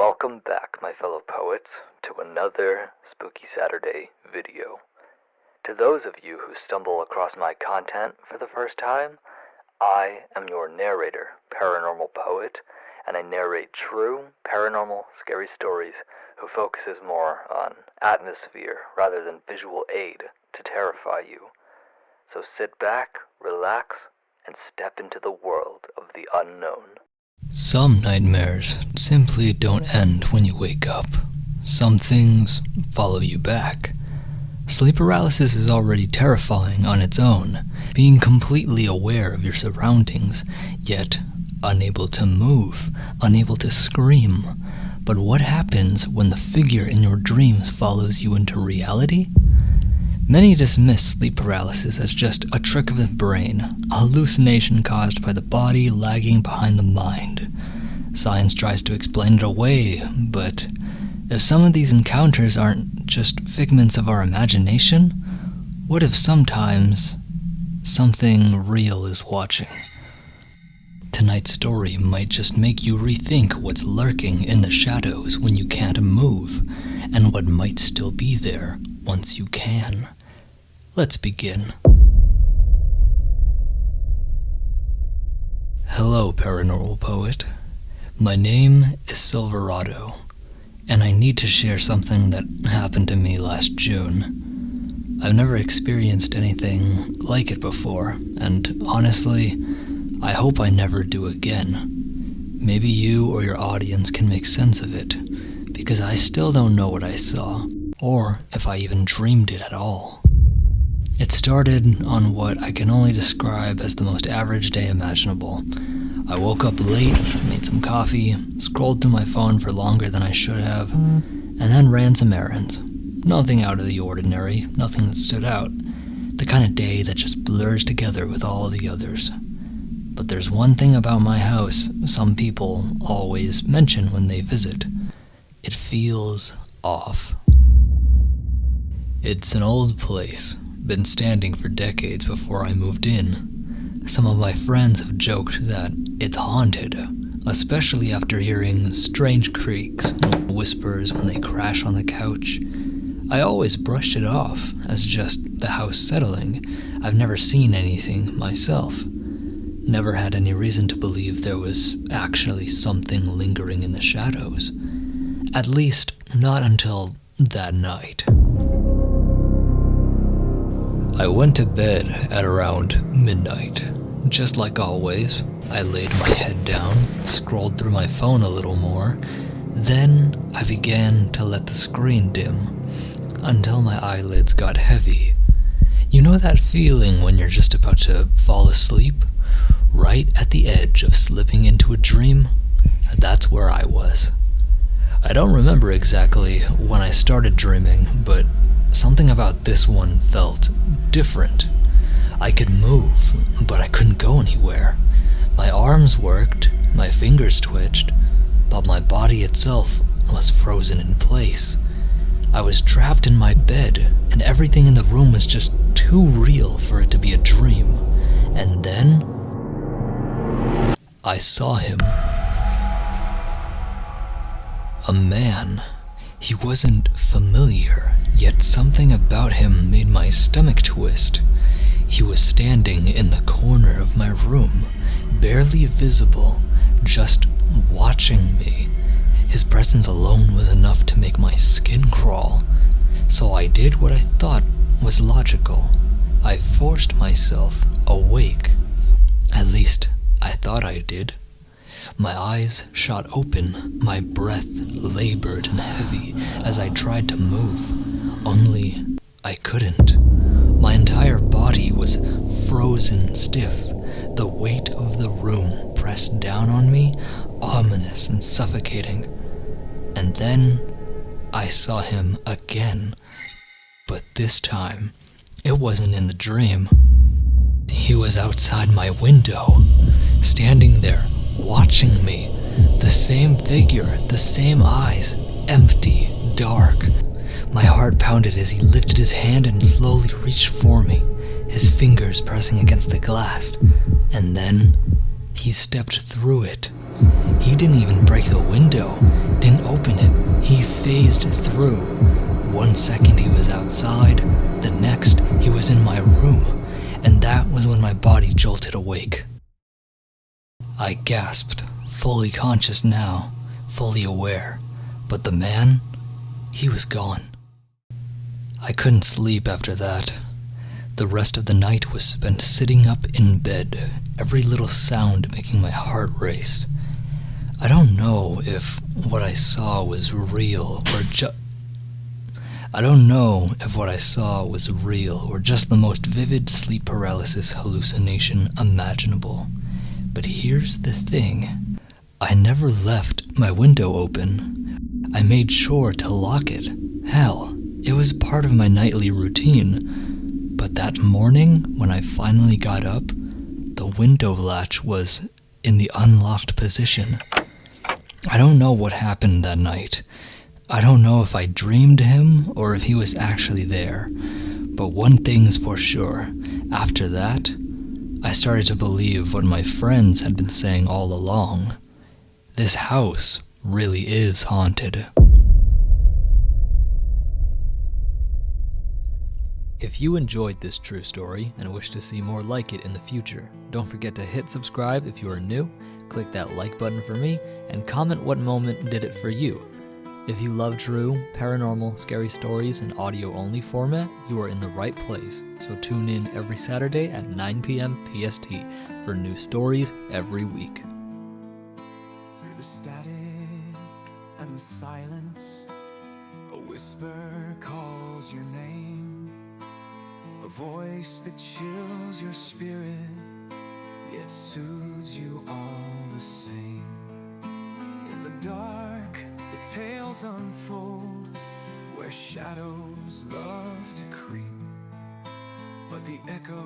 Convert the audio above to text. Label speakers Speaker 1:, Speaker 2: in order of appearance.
Speaker 1: Welcome back, my fellow poets, to another Spooky Saturday video. To those of you who stumble across my content for the first time, I am your narrator, Paranormal Poet, and I narrate true, paranormal, scary stories who focuses more on atmosphere rather than visual aid to terrify you. So sit back, relax, and step into the world of the unknown.
Speaker 2: Some nightmares simply don't end when you wake up. Some things follow you back. Sleep paralysis is already terrifying on its own, being completely aware of your surroundings, yet unable to move, unable to scream. But what happens when the figure in your dreams follows you into reality? Many dismiss sleep paralysis as just a trick of the brain, a hallucination caused by the body lagging behind the mind. Science tries to explain it away, but if some of these encounters aren't just figments of our imagination, what if sometimes something real is watching? Tonight's story might just make you rethink what's lurking in the shadows when you can't move, and what might still be there once you can. Let's begin. Hello, Paranormal Poet. My name is Silverado, and I need to share something that happened to me last June. I've never experienced anything like it before, and honestly, I hope I never do again. Maybe you or your audience can make sense of it, because I still don't know what I saw, or if I even dreamed it at all. It started on what I can only describe as the most average day imaginable. I woke up late, made some coffee, scrolled through my phone for longer than I should have, and then ran some errands. Nothing out of the ordinary, nothing that stood out. The kind of day that just blurs together with all the others. But there's one thing about my house some people always mention when they visit. It feels off. It's an old place, been standing for decades before I moved in. Some of my friends have joked that it's haunted, especially after hearing strange creaks and whispers when they crash on the couch. I always brushed it off as just the house settling. I've never seen anything myself. Never had any reason to believe there was actually something lingering in the shadows. At least, not until that night. I went to bed at around midnight. Just like always, I laid my head down, scrolled through my phone a little more, then I began to let the screen dim, until my eyelids got heavy. You know that feeling when you're just about to fall asleep? Right at the edge of slipping into a dream? That's where I was. I don't remember exactly when I started dreaming, but something about this one felt different. I could move, but I couldn't go anywhere. My arms worked, my fingers twitched, but my body itself was frozen in place. I was trapped in my bed, and everything in the room was just too real for it to be a dream. And then I saw him. A man. He wasn't familiar, yet something about him made my stomach twist. He was standing in the corner of my room, barely visible, just watching me. His presence alone was enough to make my skin crawl. So I did what I thought was logical. I forced myself awake. At least, I thought I did. My eyes shot open, my breath labored and heavy as I tried to move, only I couldn't. My entire body was frozen stiff, the weight of the room pressed down on me, ominous and suffocating. And then I saw him again, but this time it wasn't in the dream. He was outside my window, standing there, watching me. The same figure, the same eyes, empty, dark. My heart pounded as he lifted his hand and slowly reached for me, his fingers pressing against the glass. And then he stepped through it. He didn't even break the window, didn't open phased through. One second he was outside, the next he was in my room, and that was when my body jolted awake. I gasped, fully conscious now, fully aware, but the man, he was gone. I couldn't sleep after that. The rest of the night was spent sitting up in bed, every little sound making my heart race. I don't know if what I saw was real or just the most vivid sleep paralysis hallucination imaginable. But here's the thing. I never left my window open. I made sure to lock it. Hell, it was part of my nightly routine. But that morning, when I finally got up, the window latch was in the unlocked position. I don't know what happened that night. I don't know if I dreamed him or if he was actually there. But one thing's for sure. After that, I started to believe what my friends had been saying all along. This house really is haunted. If you enjoyed this true story and wish to see more like it in the future, don't forget to hit subscribe if you are new, click that like button for me, and comment what moment did it for you. If you love true, paranormal, scary stories in audio-only format, you are in the right place, so tune in every Saturday at 9 p.m. PST for new stories every week.
Speaker 3: Through the static and the silence, a whisper calls your name, a voice that chills your spirit, yet soothes you all the same. In the dark, the tales unfold, where shadows love to creep, but the echo